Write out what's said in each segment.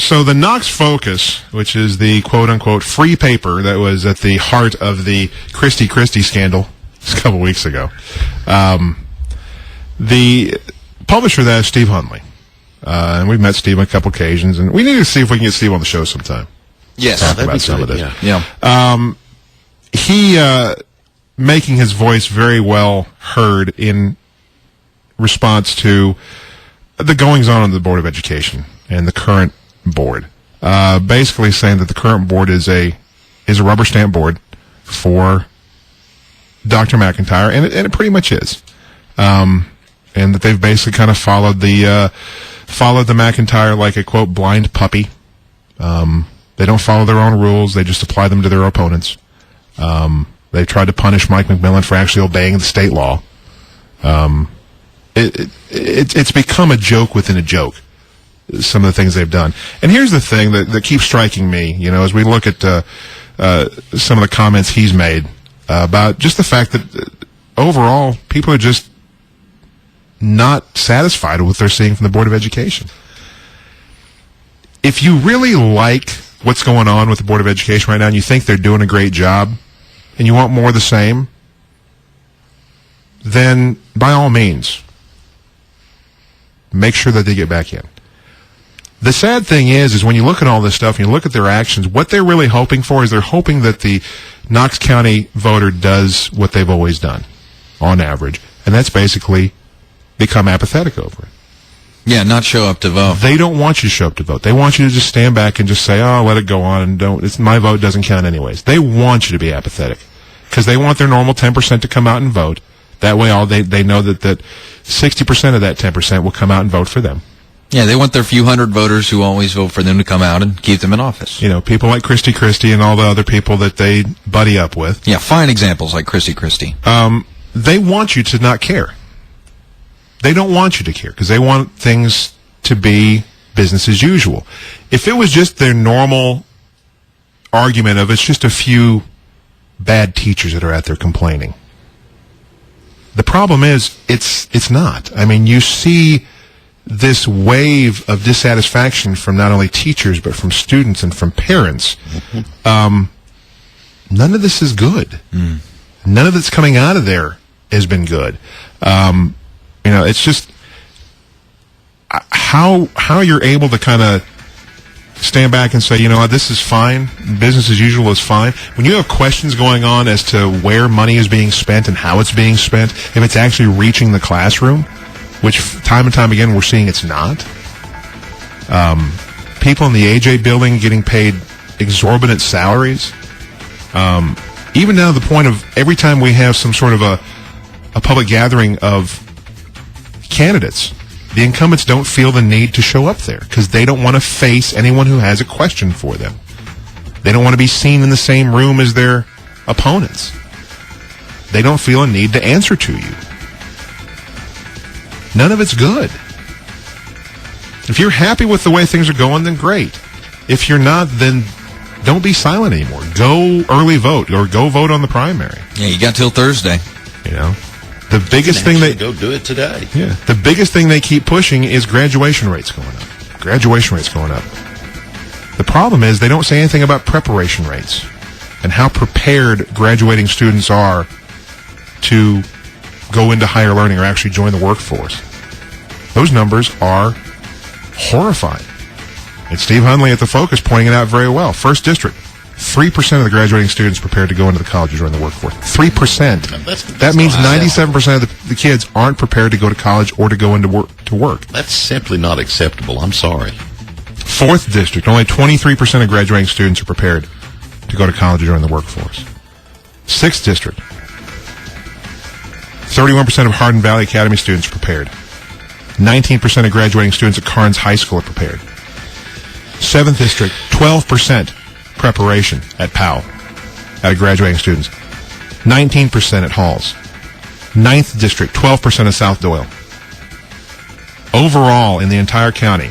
So the Knox Focus, which is the quote-unquote free paper that was at the heart of the Christie scandal a couple weeks ago, the publisher of that is Steve Hundley. And we've met Steve on a couple occasions, and we need to see if we can get Steve on the show sometime. Yes, talk that'd about be some good. of this. Yeah. He making his voice very well heard in response to the goings-on of the Board of Education and the current board. Basically saying that the current board is a rubber stamp board for Dr. McIntyre, and it pretty much is. And that they've basically kind of followed the McIntyre like a, quote, blind puppy. They don't follow their own rules. They just apply them to their opponents. They tried to punish Mike McMillan for actually obeying the state law. It's become a joke within a joke, some of the things they've done. And here's the thing that keeps striking me, as we look at some of the comments he's made about just the fact that overall people are just not satisfied with what they're seeing from the Board of Education. If you really like what's going on with the Board of Education right now and you think they're doing a great job and you want more of the same, then by all means, make sure that they get back in. The sad thing is when you look at all this stuff and you look at their actions, what they're really hoping for is they're hoping that the Knox County voter does what they've always done, on average, and that's basically become apathetic over it. Yeah, not show up to vote. They don't want you to show up to vote. They want you to just stand back and just say, "Oh, let it go on," and my vote doesn't count anyways. They want you to be apathetic because they want their normal 10% to come out and vote. That way, they know that 60% of that 10% will come out and vote for them. Yeah, they want their few hundred voters who always vote for them to come out and keep them in office. People like Christie and all the other people that they buddy up with. Yeah, fine examples like Christie. They want you to not care. They don't want you to care because they want things to be business as usual. If it was just their normal argument of it's just a few bad teachers that are out there complaining, the problem is it's not. I mean, you see this wave of dissatisfaction from not only teachers but from students and from parents. None of this is good. None of that's coming out of there has been good. It's just how you're able to kind of stand back and say, this is fine, business as usual is fine. When you have questions going on as to where money is being spent and how it's being spent, if it's actually reaching the classroom, which time and time again we're seeing it's not. People in the AJ building getting paid exorbitant salaries. Even down to the point of every time we have some sort of a public gathering of candidates, the incumbents don't feel the need to show up there because they don't want to face anyone who has a question for them. They don't want to be seen in the same room as their opponents. They don't feel a need to answer to you. None of it's good. If you're happy with the way things are going, then great. If you're not, then don't be silent anymore. Go early vote or go vote on the primary. Yeah, you got till Thursday. The biggest thing go do it today. Yeah. The biggest thing they keep pushing is graduation rates going up. Graduation rates going up. The problem is they don't say anything about preparation rates and how prepared graduating students are to go into higher learning or actually join the workforce. Those numbers are horrifying. And Steve Hundley at the Focus pointing it out very well. First District, 3% of the graduating students prepared to go into the college or join the workforce. 3%. That means 97% of the kids aren't prepared to go to college or to go into work. That's simply not acceptable. I'm sorry. Fourth District, only 23% of graduating students are prepared to go to college or join the workforce. Sixth District, 31% of Hardin Valley Academy students are prepared. 19% of graduating students at Carnes High School are prepared. 7th District, 12% preparation at Powell out of graduating students. 19% at Halls. 9th District, 12% of South Doyle. Overall, in the entire county,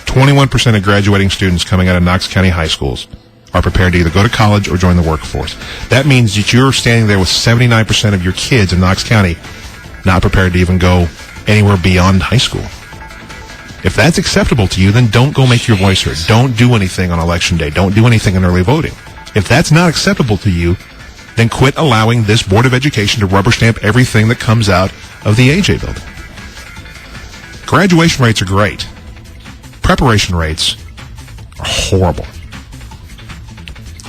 21% of graduating students coming out of Knox County high schools are prepared to either go to college or join the workforce. That means that you're standing there with 79% of your kids in Knox County not prepared to even go anywhere beyond high school. If that's acceptable to you, then don't go make your voice heard. Don't do anything on Election Day. Don't do anything in early voting. If that's not acceptable to you, then quit allowing this Board of Education to rubber stamp everything that comes out of the AJ building. Graduation rates are great. Preparation rates are horrible.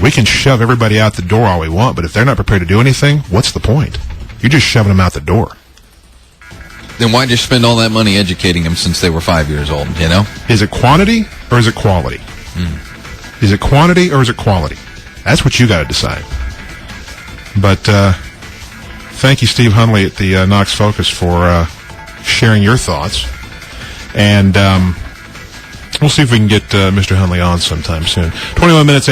We can shove everybody out the door all we want, but if they're not prepared to do anything, what's the point? You're just shoving them out the door. Then why'd you spend all that money educating them since they were 5 years old, you know? Is it quantity or is it quality? Is it quantity or is it quality? That's what you got to decide. But thank you, Steve Hunley at the Knox Focus, for sharing your thoughts. And we'll see if we can get Mr. Hunley on sometime soon. 21 minutes after